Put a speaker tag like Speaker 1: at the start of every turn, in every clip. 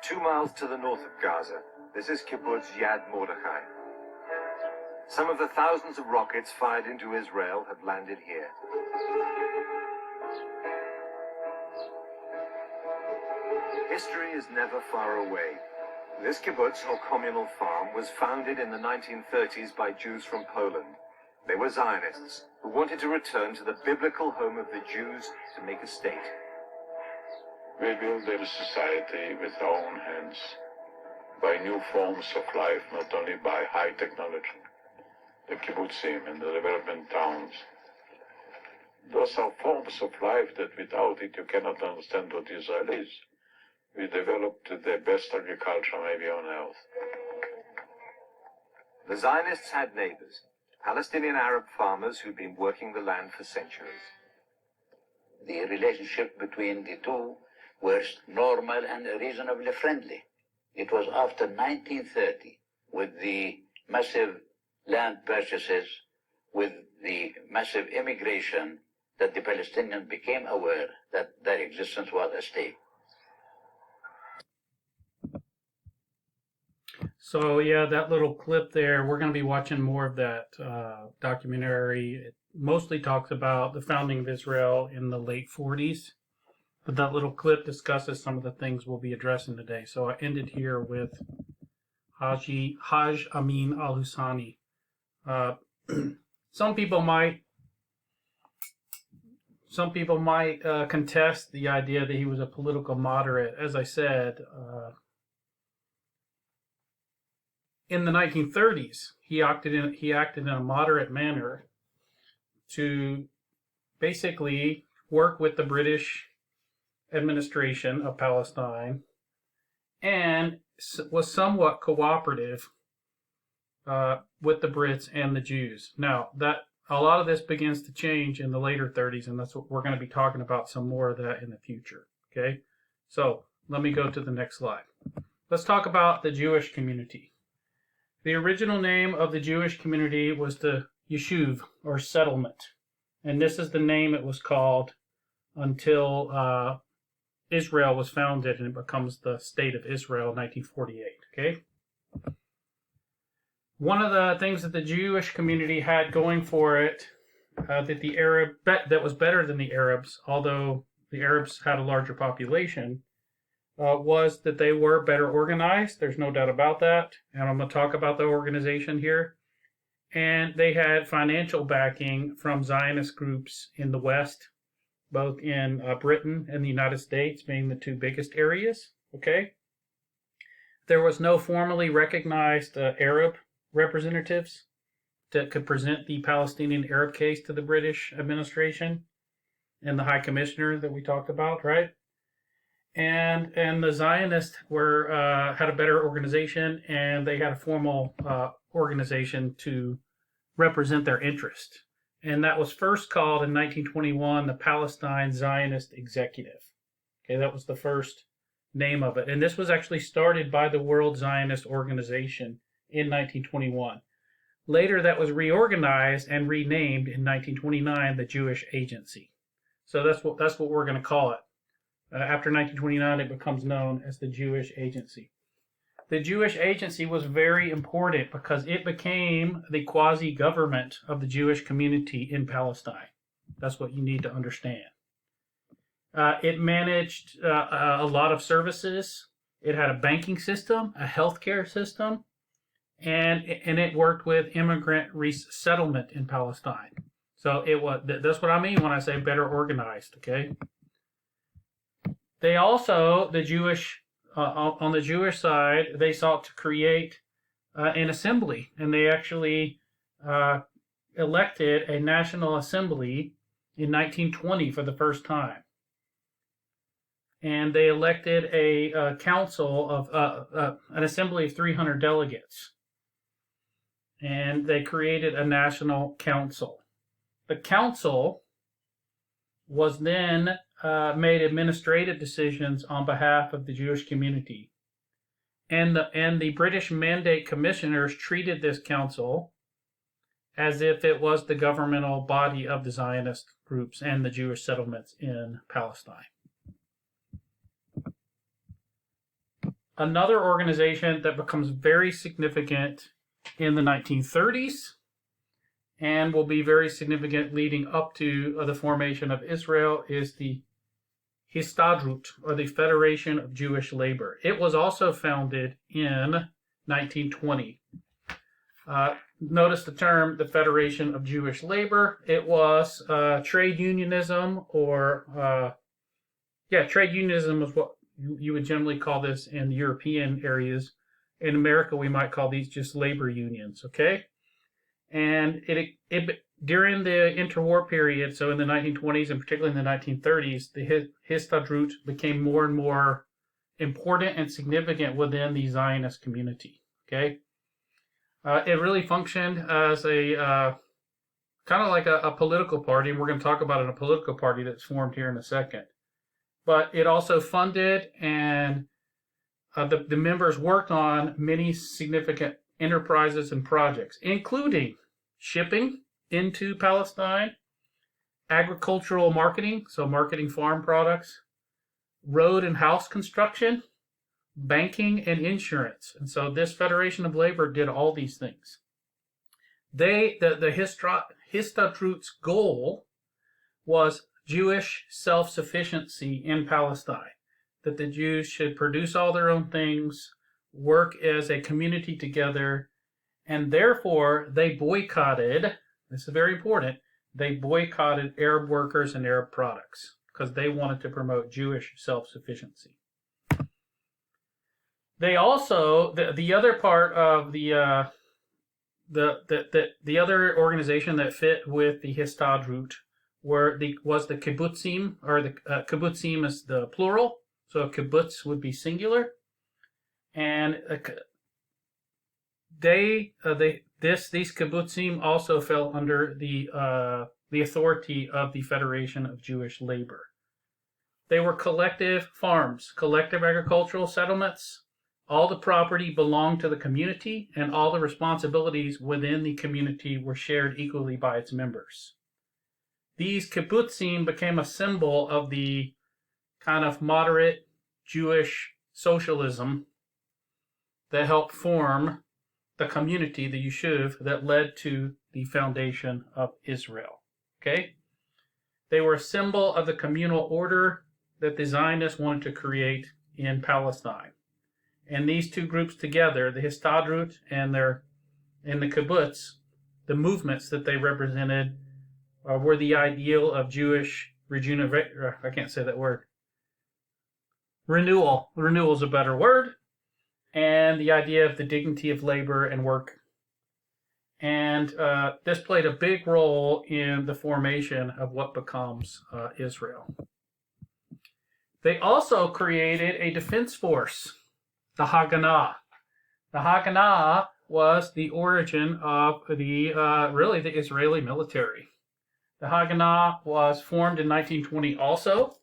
Speaker 1: 2 miles to the north of Gaza, this is Kibbutz Yad Mordechai. Some of the thousands of rockets fired into Israel have landed here. History is never far away. This kibbutz, or communal farm, was founded in the 1930s by Jews from Poland. They were Zionists who wanted to return to the biblical home of the Jews to make a state.
Speaker 2: We build a society with our own hands, by new forms of life, not only by high technology, the kibbutzim and the development towns. Those are forms of life that without it you cannot understand what Israel is. We developed the best agriculture maybe on earth.
Speaker 1: The Zionists had neighbors, Palestinian Arab farmers who'd been working the land for centuries.
Speaker 3: The relationship between the two was normal and reasonably friendly. It was after 1930, with the massive land purchases, with the massive immigration, that the Palestinians became aware that their existence was at stake.
Speaker 4: So yeah, that little clip there, we're going to be watching more of that documentary. It mostly talks about the founding of Israel in the late 40s, but that little clip discusses some of the things we'll be addressing today. So I ended here with Haj Amin al-Husani. Some people might contest the idea that he was a political moderate. As I said, in the 1930s, he acted in a moderate manner to basically work with the British administration of Palestine, and was somewhat cooperative with the Brits and the Jews. Now, that a lot of this begins to change in the later 30s, and that's what we're going to be talking about, some more of that in the future. Okay, so let me go to the next slide. Let's talk about the Jewish community. The original name of the Jewish community was the Yeshuv, or settlement, and this is the name it was called until Israel was founded and it becomes the State of Israel in 1948. Okay. One of the things that the Jewish community had going for it, that was better than the Arabs, although the Arabs had a larger population, was that they were better organized. There's no doubt about that, and I'm going to talk about the organization here. And they had financial backing from Zionist groups in the West, both in Britain and the United States being the two biggest areas. Okay. There was no formally recognized Arab representatives that could present the Palestinian Arab case to the British administration and the High Commissioner that we talked about, right? And the Zionists had a better organization, and they had a formal organization to represent their interest. And that was first called in 1921 the Palestine Zionist Executive. Okay, that was the first name of it. And this was actually started by the World Zionist Organization in 1921. Later, that was reorganized and renamed in 1929 the Jewish Agency. So that's what we're going to call it. After 1929, it becomes known as the Jewish Agency. The Jewish Agency was very important because it became the quasi-government of the Jewish community in Palestine. That's what you need to understand. It managed a lot of services. It had a banking system, a healthcare system, and it worked with immigrant resettlement in Palestine. So that's what I mean when I say better organized, okay? They also, on the Jewish side, they sought to create an assembly, and they actually elected a national assembly in 1920 for the first time. And they elected a council of an assembly of 300 delegates, and they created a national council. The council was then made administrative decisions on behalf of the Jewish community. And the British Mandate Commissioners treated this council as if it was the governmental body of the Zionist groups and the Jewish settlements in Palestine. another organization that becomes very significant in the 1930s and will be very significant leading up to the formation of Israel is the Histadrut, or the Federation of Jewish Labor. It was also founded in 1920. Notice the term, the Federation of Jewish Labor. It was trade unionism, or trade unionism is what you would generally call this in European areas. In America, we might call these just labor unions, okay? And it during the interwar period, so in the 1920s and particularly in the 1930s, the Histadrut became more and more important and significant within the Zionist community, okay? It really functioned as a kind of like a political party, and we're going to talk about a political party that's formed here in a second. But it also funded, and the members worked on many significant enterprises and projects, including shipping into Palestine, agricultural marketing, so marketing farm products, road and house construction, banking, and insurance. And so this Federation of Labor did all these things. The Histadrut's goal was Jewish self-sufficiency in Palestine, that the Jews should produce all their own things, work as a community together, and therefore they boycotted, this is very important, they boycotted Arab workers and Arab products because they wanted to promote Jewish self-sufficiency. They also, the other part of the other organization that fit with the Histadrut was the kibbutzim, or the kibbutzim is the plural, so kibbutz would be singular, and these kibbutzim also fell under the authority of the Federation of Jewish Labor. They were collective farms, collective agricultural settlements. All the property belonged to the community, and all the responsibilities within the community were shared equally by its members. These kibbutzim became a symbol of the kind of moderate Jewish socialism that helped form the community, the Yishuv, that led to the foundation of Israel. Okay? They were a symbol of the communal order that the Zionists wanted to create in Palestine. And these two groups together, the Histadrut and the kibbutz, the movements that they represented were the ideal of Jewish rejuvenation. I can't say that word. Renewal. Renewal is a better word. And the idea of the dignity of labor and work. And this played a big role in the formation of what becomes Israel. They also created a defense force, the Haganah. The Haganah was the origin of the Israeli military. The Haganah was formed in 1920 also,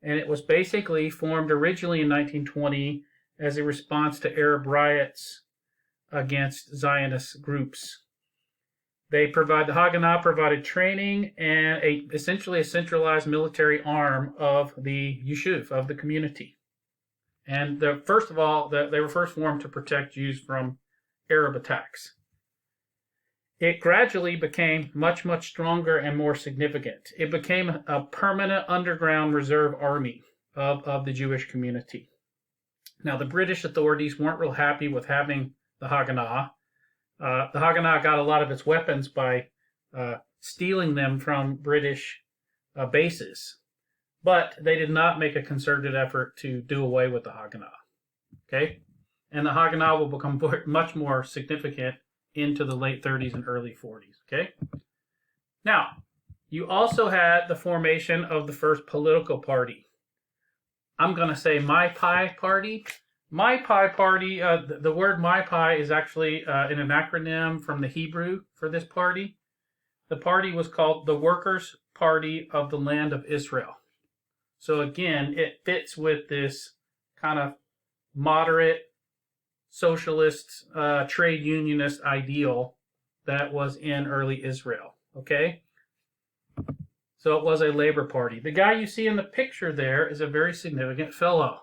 Speaker 4: and it was basically formed originally in 1920 as a response to Arab riots against Zionist groups. The Haganah provided training and essentially a centralized military arm of the Yishuv, of the community. And they were first formed to protect Jews from Arab attacks. It gradually became much, much stronger and more significant. It became a permanent underground reserve army of the Jewish community. Now, the British authorities weren't real happy with having the Haganah. The Haganah got a lot of its weapons by stealing them from British bases. But they did not make a concerted effort to do away with the Haganah. Okay? And the Haganah will become much more significant into the late 30s and early 40s. Okay? Now, you also had the formation of the first political party. I'm going to say MyPi Party. MyPi Party, the word MyPi is actually an acronym from the Hebrew for this party. The party was called the Workers' Party of the Land of Israel. So again, it fits with this kind of moderate socialist, trade unionist ideal that was in early Israel. Okay? So it was a labor party. The guy you see in the picture there is a very significant fellow.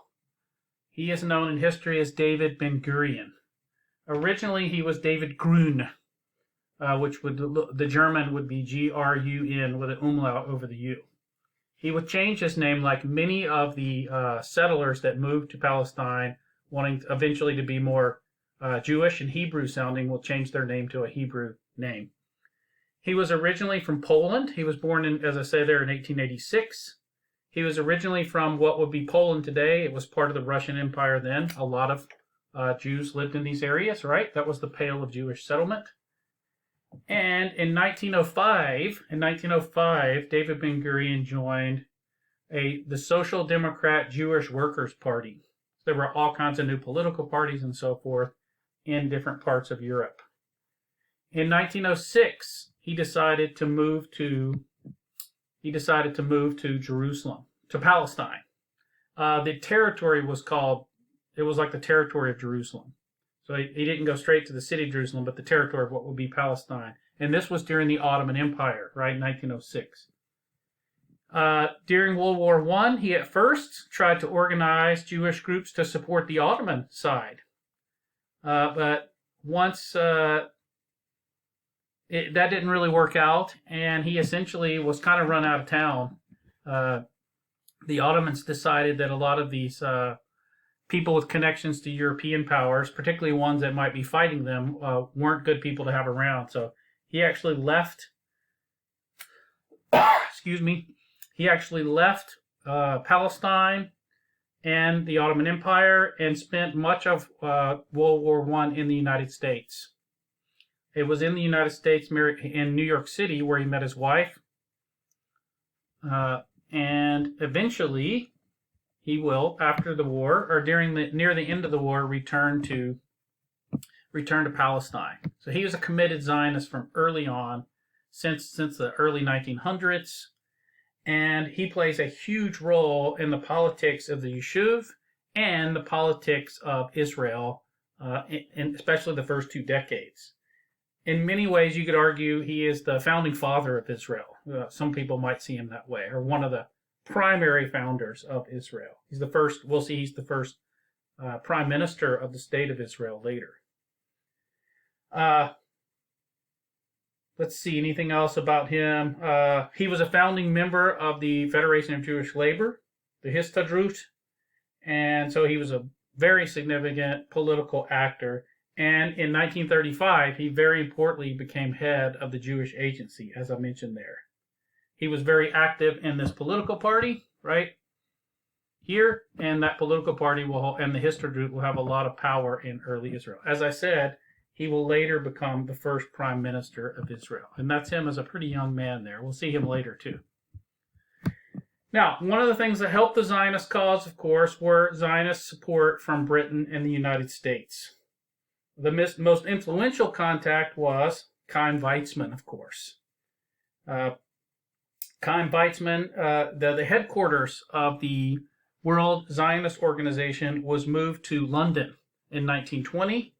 Speaker 4: He is known in history as David Ben-Gurion. Originally, he was David Grun, which would the German would be Grun with an umlaut over the U. He would change his name like many of the settlers that moved to Palestine, wanting eventually to be more Jewish and Hebrew sounding, will change their name to a Hebrew name. He was originally from Poland. He was born in, as I say there, in 1886. He was originally from what would be Poland today. It was part of the Russian Empire then. A lot of Jews lived in these areas, right? That was the Pale of Jewish settlement. And in 1905, David Ben-Gurion joined the Social Democrat Jewish Workers' Party. There were all kinds of new political parties and so forth in different parts of Europe. In 1906, he decided to move to Jerusalem, to Palestine. The territory was like the territory of Jerusalem. So he didn't go straight to the city of Jerusalem, but the territory of what would be Palestine. And this was during the Ottoman Empire, right, 1906. During World War I, he at first tried to organize Jewish groups to support the Ottoman side. But once that didn't really work out, and he essentially was kind of run out of town. The Ottomans decided that a lot of these people with connections to European powers, particularly ones that might be fighting them, weren't good people to have around. So he actually left. He actually left Palestine and the Ottoman Empire and spent much of World War I in the United States. It was in the United States, in New York City, where he met his wife. And eventually, he will, after the war, or near the end of the war, return to Palestine. So he was a committed Zionist from early on, since the early 1900s. And he plays a huge role in the politics of the Yishuv and the politics of Israel, and especially the first 2 decades. In many ways, you could argue he is the founding father of Israel. Some people might see him that way, or one of the primary founders of Israel. He's the first. We'll see. He's the first prime minister of the state of Israel later. Let's see, anything else about him? He was a founding member of the Federation of Jewish Labor, the Histadrut, and so he was a very significant political actor. And in 1935, he very importantly became head of the Jewish Agency, as I mentioned there. He was very active in this political party, right here, and that political party and the Histadrut will have a lot of power in early Israel. As I said, he will later become the first prime minister of Israel, and that's him as a pretty young man there. We'll see him later too. Now, one of the things that helped the Zionist cause, of course, were Zionist support from Britain and the United States. The most influential contact was Chaim Weizmann, of course. Chaim Weizmann, the headquarters of the World Zionist Organization was moved to London in 1920,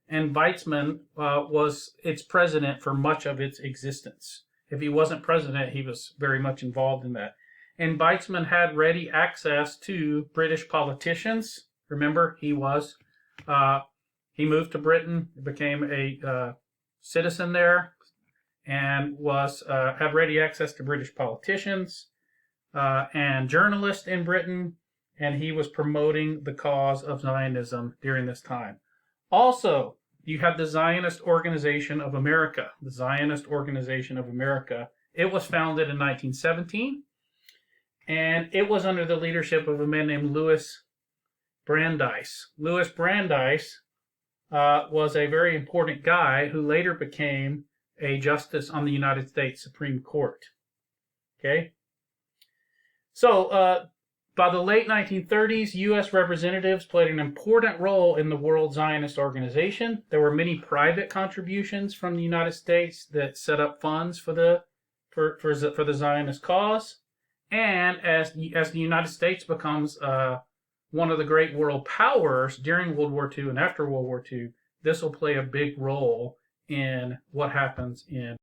Speaker 4: and Weizmann was its president for much of its existence. If he wasn't president, he was very much involved in that. And Weizmann had ready access to British politicians. Remember, he moved to Britain, became a citizen there, and had ready access to British politicians and journalists in Britain, and he was promoting the cause of Zionism during this time. Also, you have the Zionist Organization of America. The Zionist Organization of America. It was founded in 1917, and it was under the leadership of a man named Louis Brandeis. Louis Brandeis was a very important guy who later became a justice on the United States Supreme Court. Okay? So, by the late 1930s, U.S. representatives played an important role in the World Zionist Organization. There were many private contributions from the United States that set up funds for the Zionist cause. And as the United States becomes one of the great world powers during World War II and after World War II, this will play a big role in what happens in